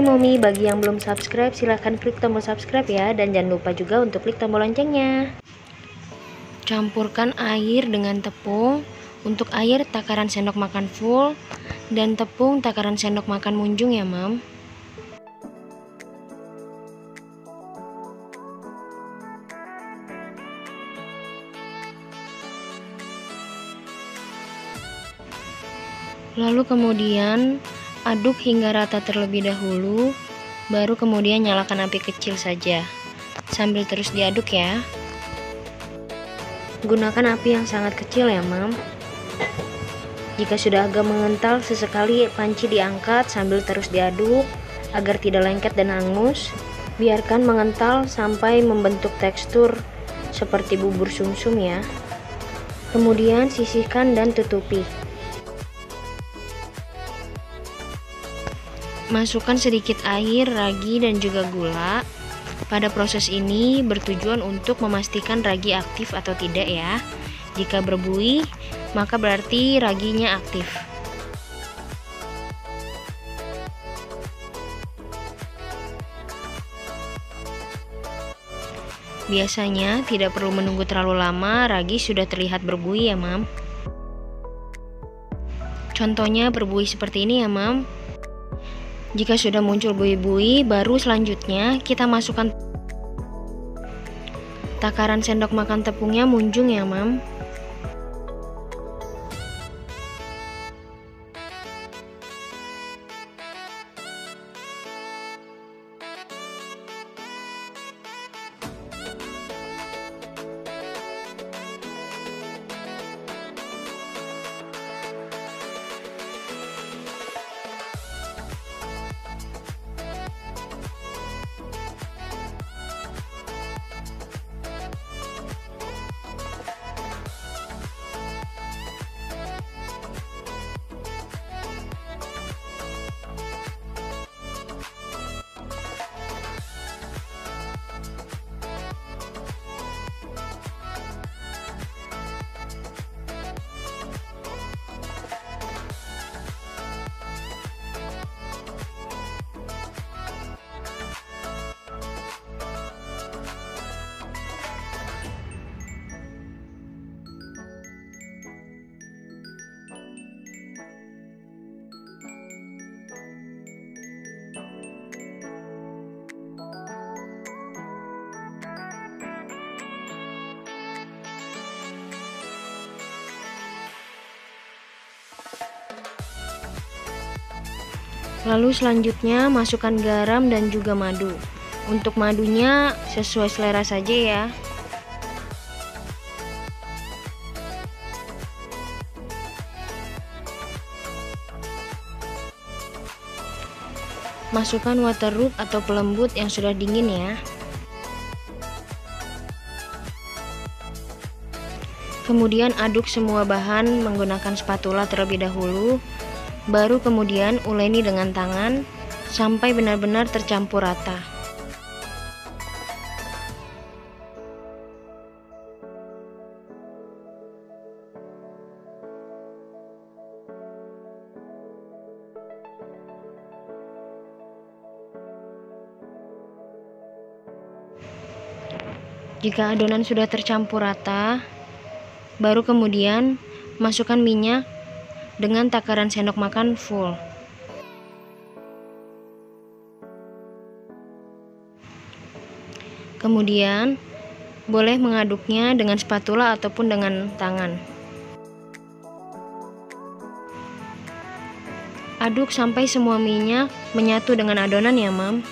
Momi, bagi yang belum subscribe silahkan klik tombol subscribe ya, dan jangan lupa juga untuk klik tombol loncengnya. Campurkan air dengan tepung. Untuk air takaran sendok makan full dan tepung takaran sendok makan munjung ya Mam. Lalu kemudian aduk hingga rata terlebih dahulu, baru kemudian nyalakan api kecil saja, sambil terus diaduk ya. Gunakan api yang sangat kecil ya Mam. Jika sudah agak mengental, sesekali panci diangkat sambil terus diaduk, agar tidak lengket dan hangus. Biarkan mengental sampai membentuk tekstur seperti bubur sumsum ya. Kemudian sisihkan dan tutupi. Masukkan sedikit air, ragi, dan juga gula. Pada proses ini bertujuan untuk memastikan ragi aktif atau tidak ya. Jika berbuih, maka berarti raginya aktif. Biasanya tidak perlu menunggu terlalu lama, ragi sudah terlihat berbuih ya Mam. Contohnya berbuih seperti ini ya Mam. Jika sudah muncul buih-buih, baru selanjutnya kita masukkan takaran sendok makan tepungnya munjung ya Mam. Lalu selanjutnya masukkan garam dan juga madu. Untuk madunya sesuai selera saja ya. Masukkan waterroof atau pelembut yang sudah dingin ya. Kemudian aduk semua bahan menggunakan spatula terlebih dahulu. Baru kemudian uleni dengan tangan sampai benar-benar tercampur rata. Jika adonan sudah tercampur rata, baru kemudian masukkan minyak dengan takaran sendok makan full. Kemudian boleh mengaduknya dengan spatula ataupun dengan tangan. Aduk sampai semua minyak menyatu dengan adonan ya Mam.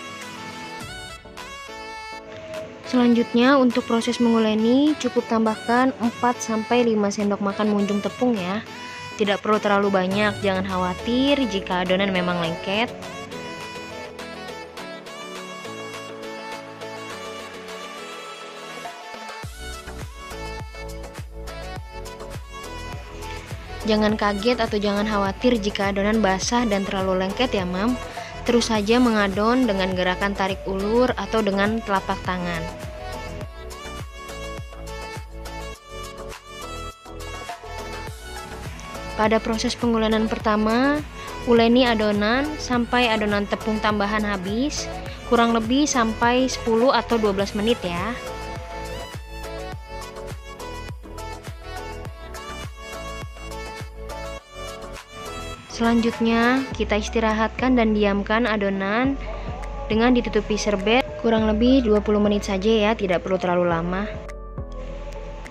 Selanjutnya untuk proses menguleni cukup tambahkan 4-5 sendok makan munjung tepung ya. Tidak perlu terlalu banyak, jangan khawatir jika adonan memang lengket. Jangan kaget atau jangan khawatir jika adonan basah dan terlalu lengket ya Mam. Terus saja mengadon dengan gerakan tarik ulur atau dengan telapak tangan. Pada proses pengulenan pertama, Uleni adonan sampai adonan tepung tambahan habis, kurang lebih sampai 10 atau 12 menit ya. Selanjutnya, kita istirahatkan dan diamkan adonan dengan ditutupi serbet kurang lebih 20 menit saja ya, tidak perlu terlalu lama.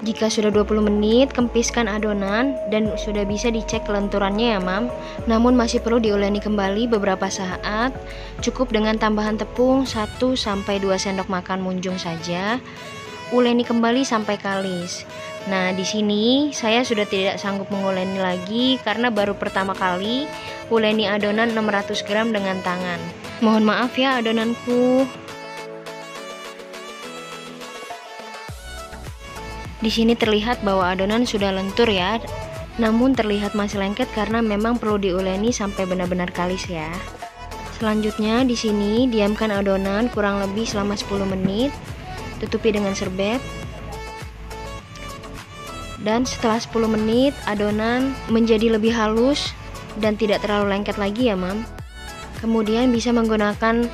Jika sudah 20 menit, kempiskan adonan dan sudah bisa dicek kelenturannya ya, Mam. Namun masih perlu diuleni kembali beberapa saat. Cukup dengan tambahan tepung 1-2 sendok makan munjung saja. Uleni kembali sampai kalis. Nah, di sini saya sudah tidak sanggup menguleni lagi karena baru pertama kali uleni adonan 600 gram dengan tangan. Mohon maaf ya adonanku. Di sini terlihat bahwa adonan sudah lentur ya. Namun terlihat masih lengket karena memang perlu diuleni sampai benar-benar kalis ya. Selanjutnya di sini diamkan adonan kurang lebih selama 10 menit. Tutupi dengan serbet. Dan setelah 10 menit adonan menjadi lebih halus dan tidak terlalu lengket lagi ya, Mam. Kemudian bisa menggunakan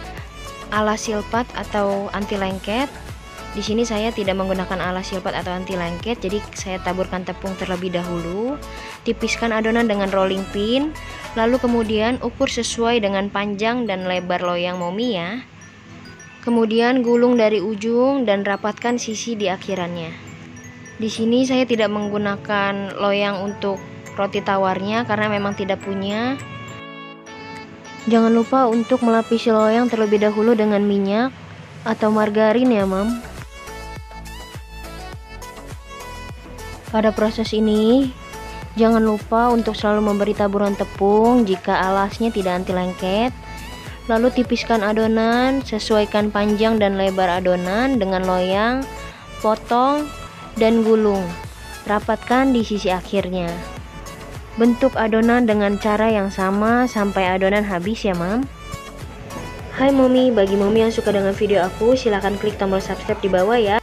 alas silpat atau anti lengket. Di sini saya tidak menggunakan alas silpat atau anti lengket, jadi saya taburkan tepung terlebih dahulu. Tipiskan adonan dengan rolling pin, lalu kemudian ukur sesuai dengan panjang dan lebar loyang momi ya. Kemudian gulung dari ujung dan rapatkan sisi di akhirannya. Di sini saya tidak menggunakan loyang untuk roti tawarnya karena memang tidak punya. Jangan lupa untuk melapisi loyang terlebih dahulu dengan minyak atau margarin ya, Mam. Pada proses ini, jangan lupa untuk selalu memberi taburan tepung jika alasnya tidak anti lengket. Lalu tipiskan adonan, sesuaikan panjang dan lebar adonan dengan loyang, potong, dan gulung. Rapatkan di sisi akhirnya. Bentuk adonan dengan cara yang sama sampai adonan habis ya, Mam. Hai Momi, bagi Momi yang suka dengan video aku, silahkan klik tombol subscribe di bawah ya.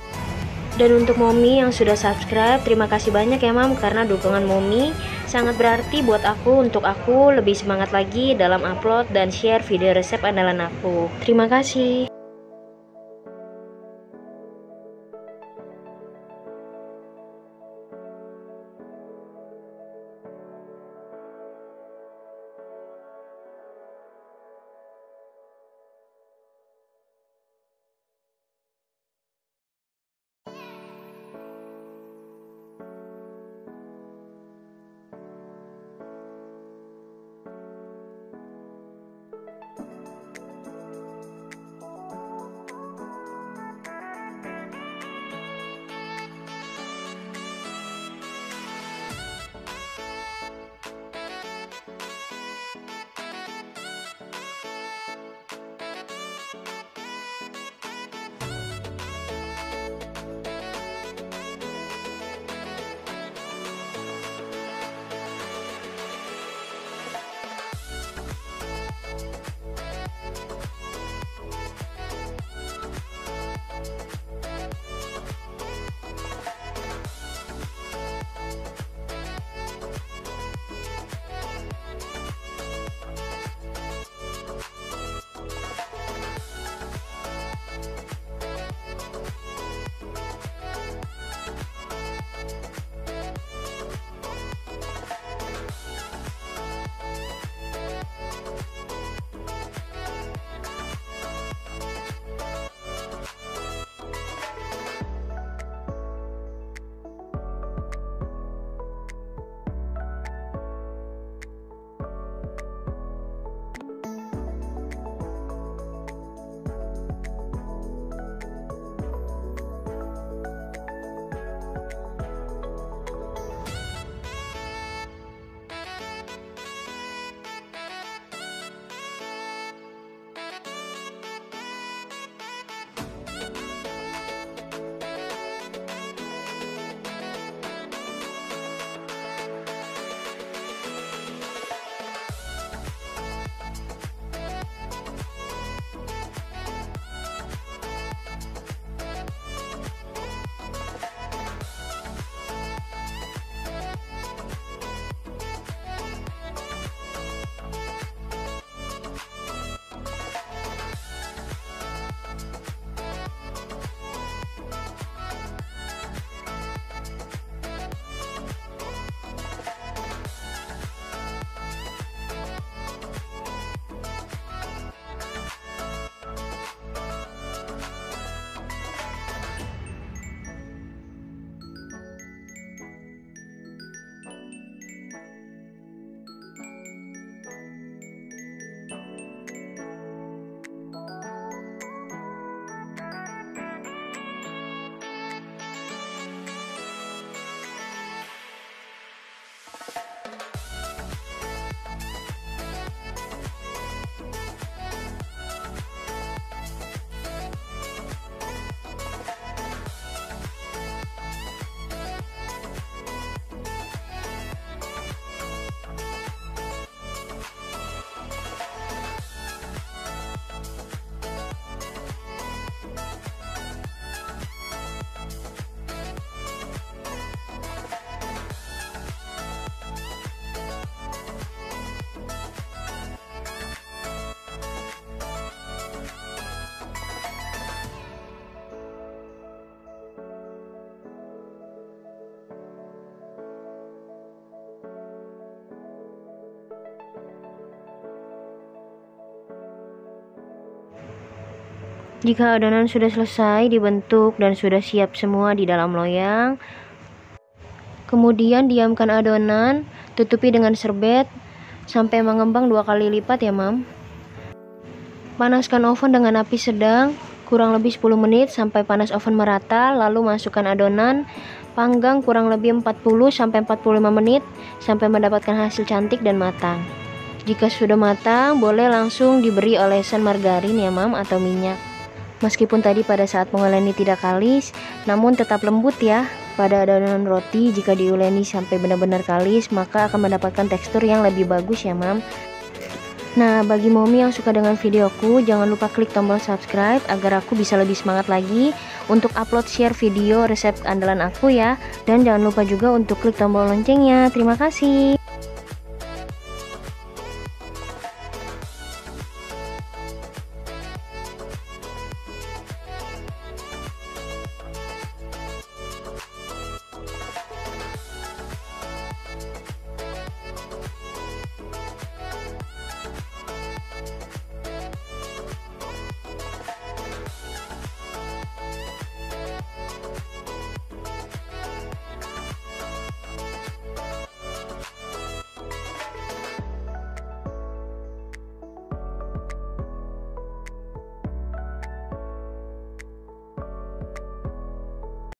Dan untuk Momi yang sudah subscribe, terima kasih banyak ya, Mam, karena dukungan Momi sangat berarti buat aku untuk aku lebih semangat lagi dalam upload dan share video resep andalan aku. Terima kasih. Jika adonan sudah selesai dibentuk dan sudah siap semua di dalam loyang, kemudian diamkan adonan, tutupi dengan serbet sampai mengembang 2 kali lipat ya mam. Panaskan oven dengan api sedang kurang lebih 10 menit sampai panas oven merata, lalu masukkan adonan, panggang kurang lebih 40-45 menit sampai mendapatkan hasil cantik dan matang. Jika sudah matang, boleh langsung diberi olesan margarin ya mam atau minyak. Meskipun tadi pada saat menguleni tidak kalis, namun tetap lembut ya. Pada adonan roti jika diuleni sampai benar-benar kalis, maka akan mendapatkan tekstur yang lebih bagus ya mam. Nah, bagi momi yang suka dengan videoku, jangan lupa klik tombol subscribe agar aku bisa lebih semangat lagi untuk upload share video resep andalan aku ya. Dan jangan lupa juga untuk klik tombol loncengnya. Terima kasih.